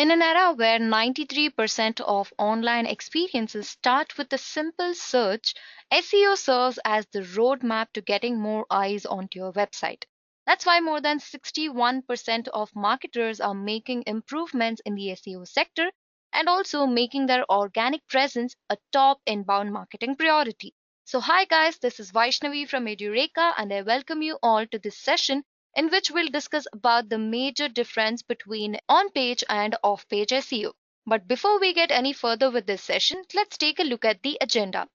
In an era where 93% of online experiences start with a simple search, SEO serves as the roadmap to getting more eyes onto your website. That's why more than 61% of marketers are making improvements in the SEO sector and also making their organic presence a top inbound marketing priority. So, hi guys, this is Vaishnavi from Edureka, and I welcome you all to this session in which we'll discuss about the major difference between on-page and off-page SEO. But before we get any further with this session, let's take a look at the agenda.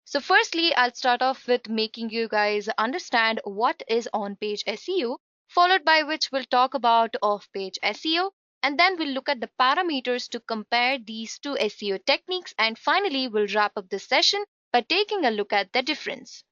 So firstly, I'll start off with making you guys understand what is on-page SEO, followed by which we'll talk about off-page SEO, and then we'll look at the parameters to compare these two SEO techniques, and finally we'll wrap up this session by taking a look at the difference.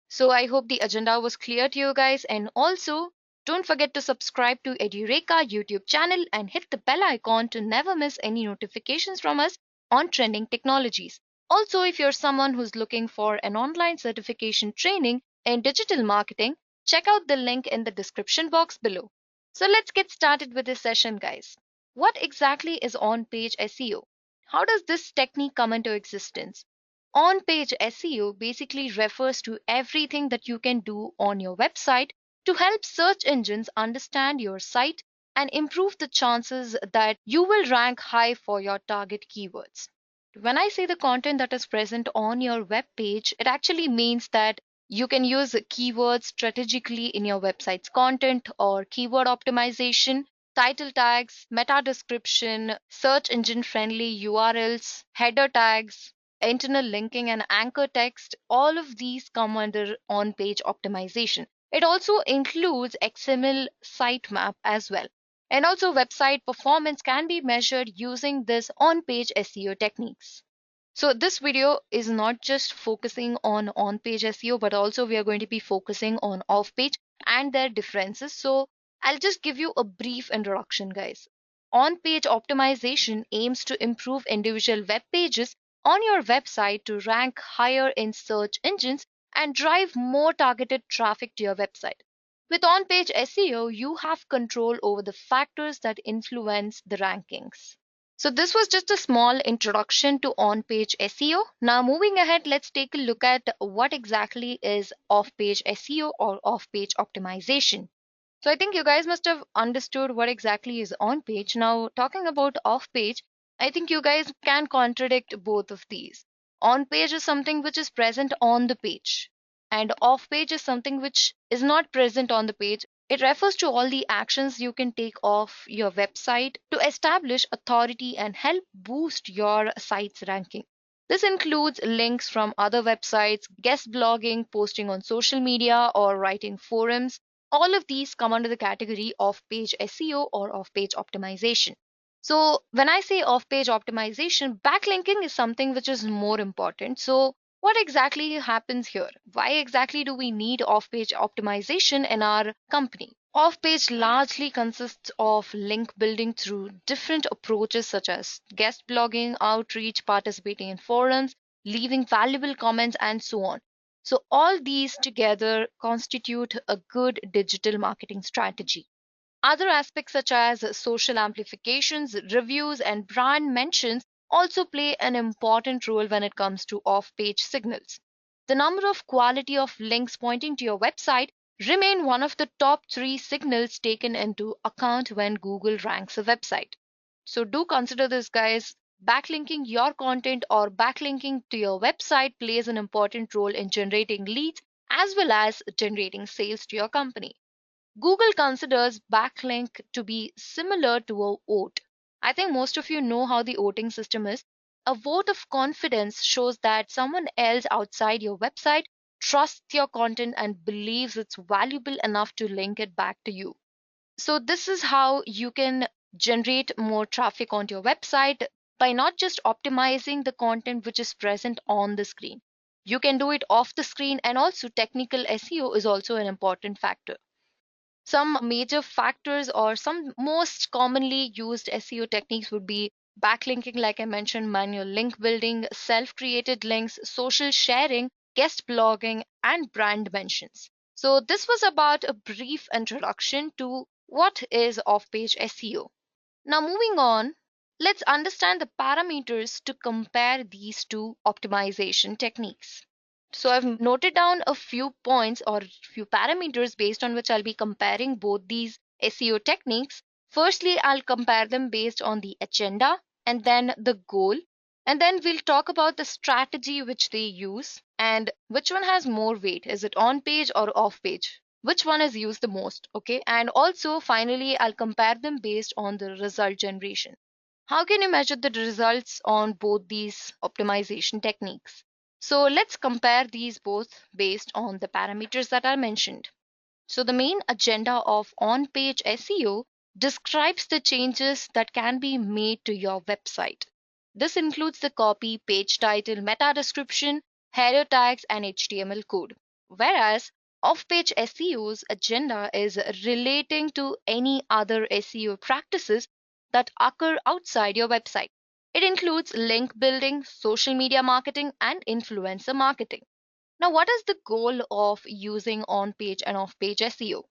So I hope the agenda was clear to you guys, and also don't forget to subscribe to Edureka YouTube channel and hit the bell icon to never miss any notifications from us on trending technologies. Also, if you're someone who's looking for an online certification training in digital marketing, check out the link in the description box below. So let's get started with this session, guys. What exactly is on-page SEO? How does this technique come into existence? On-page SEO basically refers to everything that you can do on your website to help search engines understand your site and improve the chances that you will rank high for your target keywords. When I say the content that is present on your web page, it actually means that you can use keywords strategically in your website's content or keyword optimization, title tags, meta description, search engine friendly URLs, header tags, internal linking, and anchor text. All of these come under on page optimization. It also includes XML sitemap as well. And also, website performance can be measured using this on page SEO techniques. So, this video is not just focusing on page SEO, but also we are going to be focusing on off page and their differences. So, I'll just give you a brief introduction, guys. On page optimization aims to improve individual web pages on your website to rank higher in search engines and drive more targeted traffic to your website. With on page SEO, you have control over the factors that influence the rankings. So, this was just a small introduction to on page SEO. Now, moving ahead, let's take a look at what exactly is off page SEO or off page optimization. So, I think you guys must have understood what exactly is on page. Now, talking about off page, I think you guys can contradict both of these. On page is something which is present on the page, and off page is something which is not present on the page. It refers to all the actions you can take off your website to establish authority and help boost your site's ranking. This includes links from other websites, guest blogging, posting on social media, or writing forums. All of these come under the category of page SEO or of page optimization. So, when I say off page optimization, backlinking is something which is more important. So, what exactly happens here? Why exactly do we need off page optimization in our company? Off page largely consists of link building through different approaches such as guest blogging, outreach, participating in forums, leaving valuable comments, and so on. So, all these together constitute a good digital marketing strategy. Other aspects such as social amplifications, reviews, and brand mentions also play an important role when it comes to off page signals. The number of quality of links pointing to your website remain one of the top three signals taken into account when Google ranks a website. So do consider this, guys. Backlinking your content or backlinking to your website plays an important role in generating leads as well as generating sales to your company. Google considers backlink to be similar to a vote. I think most of you know how the voting system is. A vote of confidence shows that someone else outside your website trusts your content and believes it's valuable enough to link it back to you. So, this is how you can generate more traffic onto your website by not just optimizing the content which is present on the screen. You can do it off the screen, and also technical SEO is also an important factor. Some major factors or some most commonly used SEO techniques would be backlinking, like I mentioned, manual link building, self created links, social sharing, guest blogging, and brand mentions. So, this was about a brief introduction to what is off page SEO. Now, moving on, Let's understand the parameters to compare these two optimization techniques. So I've noted down a few points or few parameters based on which I'll be comparing both these SEO techniques. Firstly, I'll compare them based on the agenda and then the goal. And then we'll talk about the strategy which they use and which one has more weight. Is it on page or off page? Which one is used the most? Okay. And also, finally, I'll compare them based on the result generation. How can you measure the results on both these optimization techniques? So let's compare these both based on the parameters that are mentioned. So the main agenda of on-page SEO describes the changes that can be made to your website. This includes the copy, page title, meta description, header tags, and HTML code. Whereas off-page SEO's agenda is relating to any other SEO practices that occur outside your website. It includes link building, social media marketing, and influencer marketing. Now, what is the goal of using on page and off page SEO?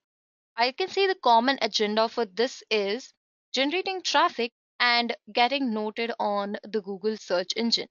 I can say the common agenda for this is generating traffic and getting noted on the Google search engine.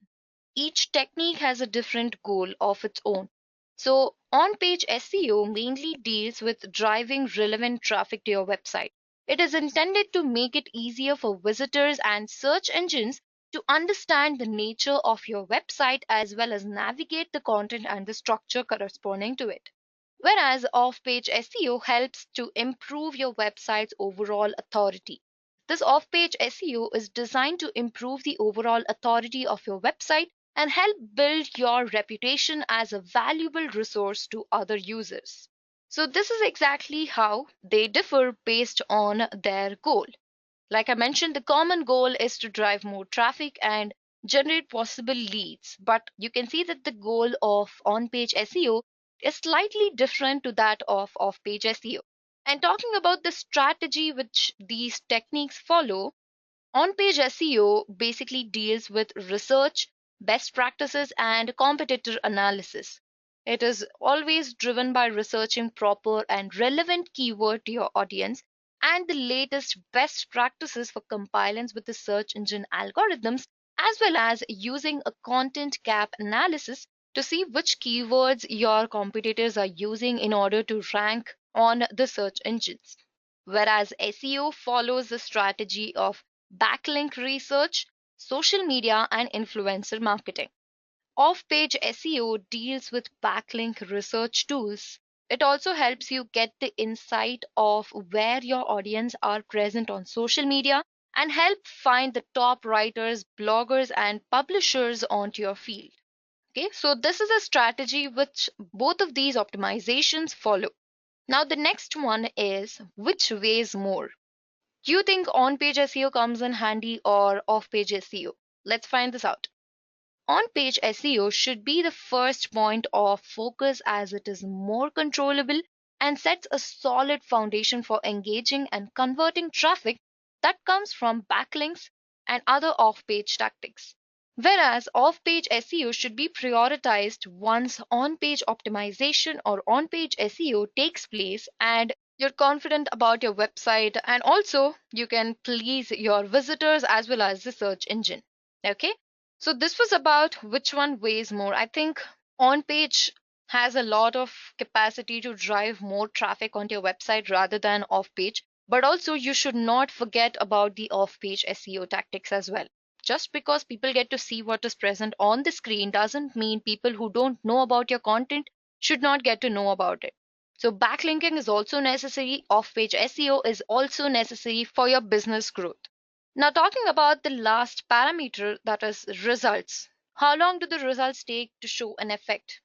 Each technique has a different goal of its own. So, on page SEO mainly deals with driving relevant traffic to your website. It is intended to make it easier for visitors and search engines to understand the nature of your website as well as navigate the content and the structure corresponding to it. Whereas off page SEO helps to improve your website's overall authority. This off page SEO is designed to improve the overall authority of your website and help build your reputation as a valuable resource to other users. So, this is exactly how they differ based on their goal. Like I mentioned, the common goal is to drive more traffic and generate possible leads. But you can see that the goal of on page SEO is slightly different to that of off page SEO. And talking about the strategy which these techniques follow, on page SEO basically deals with research, best practices, and competitor analysis. It is always driven by researching proper and relevant keyword to your audience and the latest best practices for compliance with the search engine algorithms, as well as using a content gap analysis to see which keywords your competitors are using in order to rank on the search engines. Whereas SEO follows the strategy of backlink research, social media, and influencer marketing. Off page SEO deals with backlink research tools. It also helps you get the insight of where your audience are present on social media and help find the top writers, bloggers, and publishers onto your field. Okay, so this is a strategy which both of these optimizations follow. Now, the next one is which weighs more? Do you think on page SEO comes in handy or off page SEO? Let's find this out. On page SEO should be the first point of focus as it is more controllable and sets a solid foundation for engaging and converting traffic that comes from backlinks and other off page tactics. Whereas off page SEO should be prioritized once on page optimization or on page SEO takes place and you're confident about your website and also you can please your visitors as well as the search engine. Okay, so this was about which one weighs more. I think on page has a lot of capacity to drive more traffic onto your website rather than off page. But also, you should not forget about the off page SEO tactics as well. Just because people get to see what is present on the screen doesn't mean people who don't know about your content should not get to know about it. So, backlinking is also necessary, off page SEO is also necessary for your business growth. Now, talking about the last parameter that is results. How long do the results take to show an effect?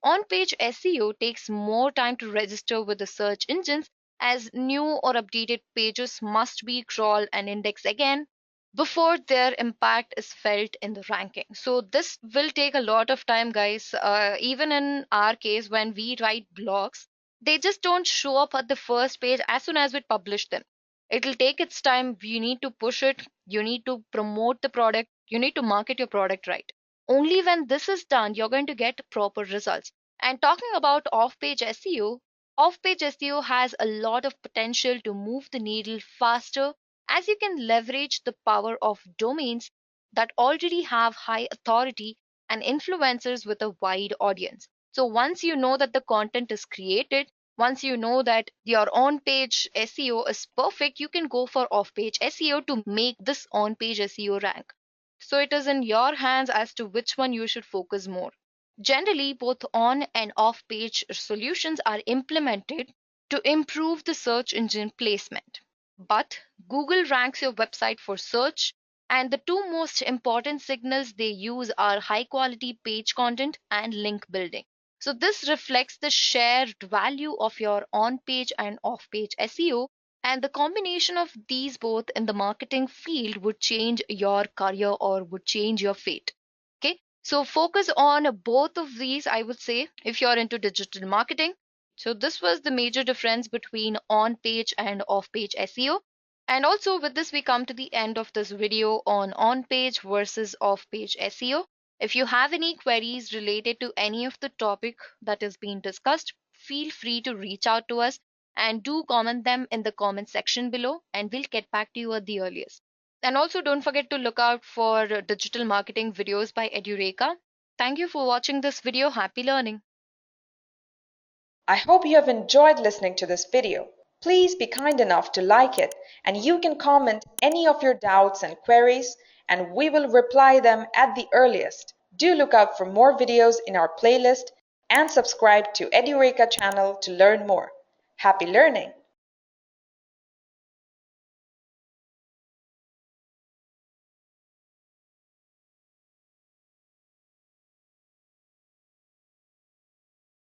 On page SEO takes more time to register with the search engines as new or updated pages must be crawled and indexed again before their impact is felt in the ranking. So, this will take a lot of time, guys. Even in our case, when we write blogs, they just don't show up at the first page as soon as we publish them. It'll take its time. You need to push it, you need to promote the product, you need to market your product right. Only when this is done, you're going to get proper results. And talking about off page SEO, off page SEO has a lot of potential to move the needle faster as you can leverage the power of domains that already have high authority and influencers with a wide audience. So once you know that the content is created, once you know that your on page SEO is perfect, you can go for off page SEO to make this on page SEO rank. So it is in your hands as to which one you should focus more. Generally, both on and off page solutions are implemented to improve the search engine placement. But Google ranks your website for search, and the two most important signals they use are high quality page content and link building. So, this reflects the shared value of your on page and off page SEO, and the combination of these both in the marketing field would change your career or would change your fate. Okay, so focus on both of these, I would say, if you're into digital marketing. So, this was the major difference between on page and off page SEO. And also, with this, we come to the end of this video on page versus off page SEO. If you have any queries related to any of the topic that is being discussed, feel free to reach out to us and do comment them in the comment section below, and we'll get back to you at the earliest. And also, don't forget to look out for digital marketing videos by Edureka. Thank you for watching this video. Happy learning. I hope you have enjoyed listening to this video. Please be kind enough to like it, and you can comment any of your doubts and queries, and we will reply them at the earliest. Do look out for more videos in our playlist and subscribe to Edureka channel to learn more. Happy learning!